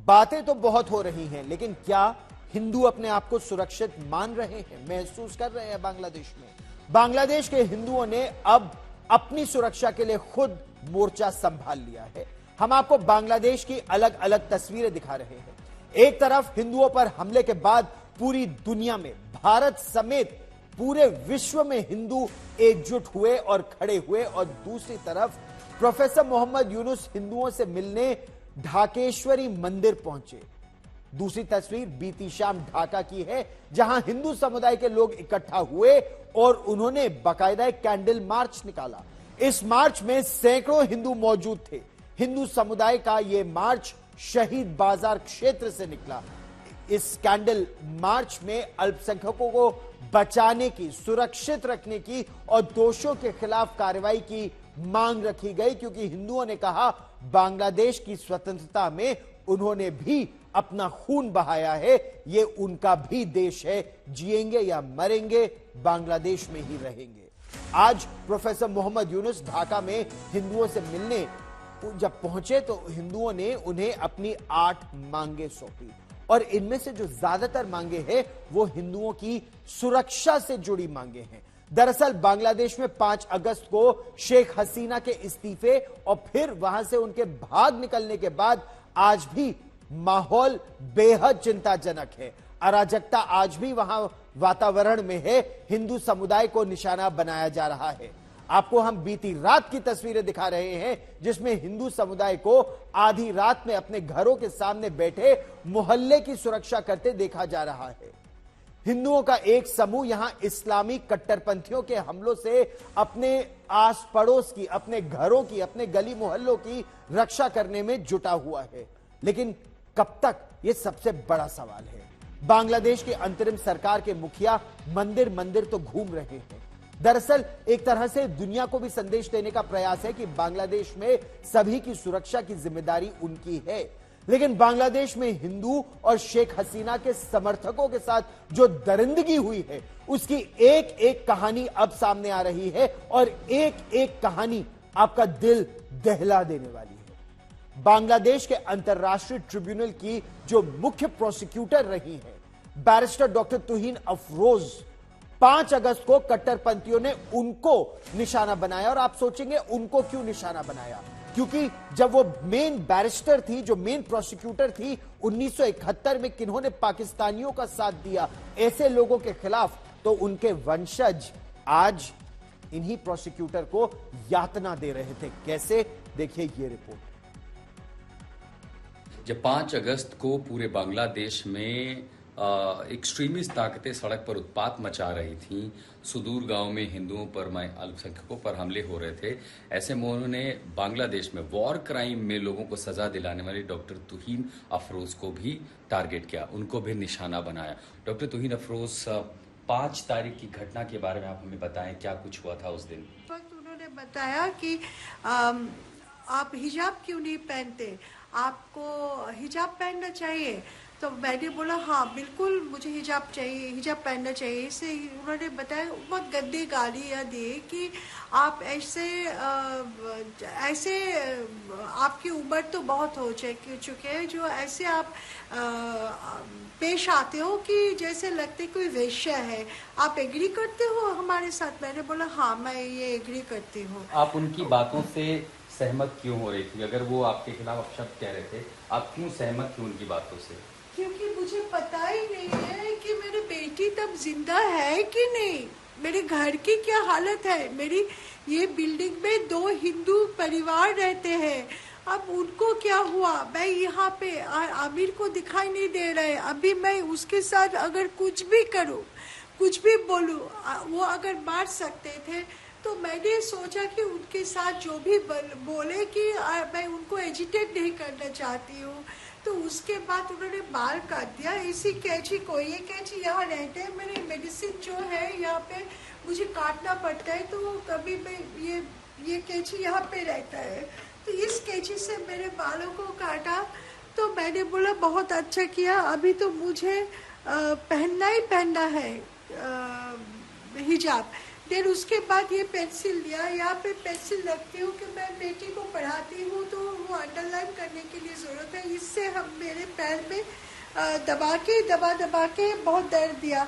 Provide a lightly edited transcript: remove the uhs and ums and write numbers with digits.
बातें तो बहुत हो रही हैं, लेकिन क्या हिंदू अपने आप को सुरक्षित मान रहे हैं, महसूस कर रहे हैं बांग्लादेश में? बांग्लादेश के हिंदुओं ने अब अपनी सुरक्षा के लिए खुद मोर्चा संभाल लिया है। हम आपको बांग्लादेश की अलग अलग तस्वीरें दिखा रहे हैं। एक तरफ हिंदुओं पर हमले के बाद पूरी दुनिया में, भारत समेत पूरे विश्व में हिंदू एकजुट हुए और खड़े हुए, और दूसरी तरफ प्रोफेसर मोहम्मद यूनुस हिंदुओं से मिलने ढाकेश्वरी मंदिर पहुंचे। दूसरी तस्वीर बीती शाम ढाका की है, जहां हिंदू समुदाय के लोग इकट्ठा हुए और उन्होंने बाकायदा एक कैंडल मार्च निकाला। इस मार्च में सैकड़ों हिंदू मौजूद थे। हिंदू समुदाय का यह मार्च शहीद बाजार क्षेत्र से निकला। इस कैंडल मार्च में अल्पसंख्यकों को बचाने की, सुरक्षित रखने की और दोषियों के खिलाफ कार्रवाई की मांग रखी गई, क्योंकि हिंदुओं ने कहा बांग्लादेश की स्वतंत्रता में उन्होंने भी अपना खून बहाया है, ये उनका भी देश है, जिएंगे या मरेंगे बांग्लादेश में ही रहेंगे। आज प्रोफेसर मोहम्मद यूनुस ढाका में हिंदुओं से मिलने जब पहुंचे तो हिंदुओं ने उन्हें अपनी 8 मांगे सौंपी, और इनमें से जो ज्यादातर मांगे हैं वो हिंदुओं की सुरक्षा से जुड़ी मांगे हैं। दरअसल बांग्लादेश में 5 अगस्त को शेख हसीना के इस्तीफे और फिर वहां से उनके भाग निकलने के बाद आज भी माहौल बेहद चिंताजनक है। अराजकता आज भी वहां वातावरण में है। हिंदू समुदाय को निशाना बनाया जा रहा है। आपको हम बीती रात की तस्वीरें दिखा रहे हैं, जिसमें हिंदू समुदाय को आधी रात में अपने घरों के सामने बैठे मोहल्ले की सुरक्षा करते देखा जा रहा है। हिंदुओं का एक समूह यहां इस्लामी कट्टरपंथियों के हमलों से अपने आस पड़ोस की, अपने घरों की, अपने गली मोहल्लों की रक्षा करने में जुटा हुआ है। लेकिन कब तक, यह सबसे बड़ा सवाल है। बांग्लादेश की अंतरिम सरकार के मुखिया मंदिर मंदिर तो घूम रहे हैं। दरअसल एक तरह से दुनिया को भी संदेश देने का प्रयास है कि बांग्लादेश में सभी की सुरक्षा की जिम्मेदारी उनकी है। लेकिन बांग्लादेश में हिंदू और शेख हसीना के समर्थकों के साथ जो दरिंदगी हुई है, उसकी एक एक कहानी अब सामने आ रही है, और एक एक कहानी आपका दिल दहला देने वाली है। बांग्लादेश के अंतर्राष्ट्रीय ट्रिब्यूनल की जो मुख्य प्रोसिक्यूटर रही है, बैरिस्टर डॉक्टर तुहीन अफरोज, 5 अगस्त को कट्टरपंथियों ने उनको निशाना बनाया। और आप सोचेंगे उनको क्यों निशाना बनाया, क्योंकि जब वो मेन बैरिस्टर थी, जो मेन प्रोसिक्यूटर थी 1971 में, किन्होंने पाकिस्तानियों का साथ दिया ऐसे लोगों के खिलाफ, तो उनके वंशज आज इन्हीं प्रोसिक्यूटर को यातना दे रहे थे। कैसे, देखिए ये रिपोर्ट। जब 5 अगस्त को पूरे बांग्लादेश में एक्सट्रीमिस्ट ताकतें सड़क पर उत्पात मचा रही थीं, सुदूर गांव में हिंदुओं पर, अल्पसंख्यकों पर हमले हो रहे थे, ऐसे में उन्होंने बांग्लादेश में वॉर क्राइम में लोगों को सजा दिलाने वाले डॉक्टर तुहीन अफरोज को भी टारगेट किया, उनको भी निशाना बनाया। डॉक्टर तुहीन अफरोज, 5 तारीख की घटना के बारे में आप हमें बताएं, क्या कुछ हुआ था उस दिन? उन्होंने बताया कि आप हिजाब क्यों नहीं पहनते, आपको हिजाब पहनना चाहिए। तो मैंने बोला हाँ बिल्कुल मुझे हिजाब चाहिए, हिजाब पहनना चाहिए। इससे उन्होंने बताया, बहुत गंदी गालियाँ दी कि आप ऐसे आपकी उम्र तो बहुत हो चुके हैं, जो ऐसे आप पेश आते हो कि जैसे लगते कोई वेश्या है। आप एग्री करते हो हमारे साथ? मैंने बोला हाँ मैं ये एग्री करती हूँ। आप उनकी बातों से सहमत क्यों हो रही थी? अगर वो आपके खिलाफ अपशब्द कह रहे थे, आप क्यों सहमत थी उनकी बातों से? क्योंकि मुझे पता ही नहीं है कि मेरी बेटी तब जिंदा है कि नहीं, मेरे घर की क्या हालत है। मेरी ये बिल्डिंग में 2 हिंदू परिवार रहते हैं, अब उनको क्या हुआ? मैं यहाँ पे आमिर को दिखाई नहीं दे रहा है। अभी मैं उसके साथ अगर कुछ भी करूँ, कुछ भी बोलूँ, वो अगर मार सकते थे। तो मैंने सोचा कि उनके साथ जो भी बोले कि मैं उनको एजिटेट नहीं करना चाहती हूँ। तो उसके बाद उन्होंने बाल काट दिया। इसी कैंची को, ये कैंची यहाँ रहते हैं, मेरी मेडिसिन जो है यहाँ पे मुझे काटना पड़ता है, तो कभी मैं ये कैंची यहाँ पे रहता है, तो इस कैंची से मेरे बालों को काटा। तो मैंने बोला बहुत अच्छा किया, अभी तो मुझे पहनना ही पहनना है हिजाब। फिर उसके बाद ये पेंसिल लिया, यहाँ पे पेंसिल रखती हूँ कि मैं बेटी को पढ़ाती हूँ तो वो अंडरलाइन करने के लिए ज़रूरत है। इससे हम मेरे पैर में दबा के बहुत दर्द दिया।